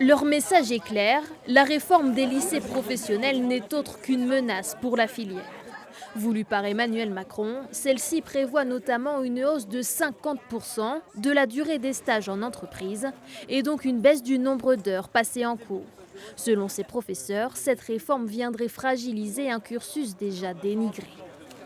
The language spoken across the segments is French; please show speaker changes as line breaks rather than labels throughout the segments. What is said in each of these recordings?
Leur message est clair, la réforme des lycées professionnels n'est autre qu'une menace pour la filière. Voulue par Emmanuel Macron, celle-ci prévoit notamment une hausse de 50% de la durée des stages en entreprise et donc une baisse du nombre d'heures passées en cours. Selon ses professeurs, cette réforme viendrait fragiliser un cursus déjà dénigré.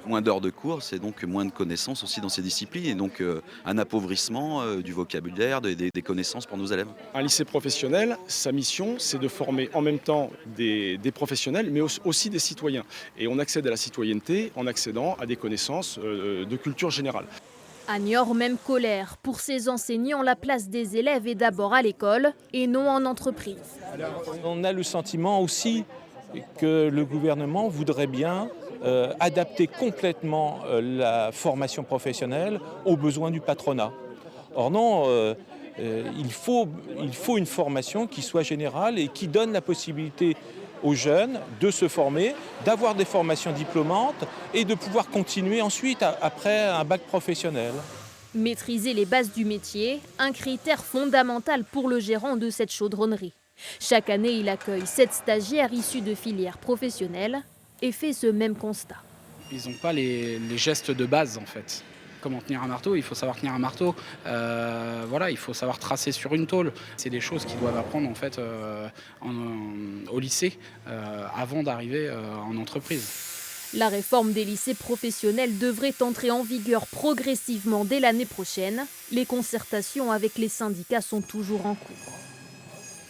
Moins d'heures de cours, c'est donc moins de connaissances aussi dans ces disciplines et donc un appauvrissement du vocabulaire, des connaissances pour nos élèves.
Un lycée professionnel, sa mission, c'est de former en même temps des professionnels, mais aussi des citoyens. Et on accède à la citoyenneté en accédant à des connaissances de culture générale.
À Niort, même colère. Pour ces enseignants, la place des élèves est d'abord à l'école et non en entreprise.
On a le sentiment aussi que le gouvernement voudrait bien adapter complètement la formation professionnelle aux besoins du patronat. Or non, il faut une formation qui soit générale et qui donne la possibilité aux jeunes de se former, d'avoir des formations diplômantes et de pouvoir continuer ensuite après un bac professionnel.
Maîtriser les bases du métier, un critère fondamental pour le gérant de cette chaudronnerie. Chaque année, il accueille 7 stagiaires issus de filières professionnelles et fait ce même constat.
Ils n'ont pas les gestes de base en fait. Comment tenir un marteau, il faut savoir tenir un marteau, voilà, il faut savoir tracer sur une tôle. C'est des choses qu'ils doivent apprendre en fait au lycée avant d'arriver en entreprise.
La réforme des lycées professionnels devrait entrer en vigueur progressivement dès l'année prochaine. Les concertations avec les syndicats sont toujours en cours.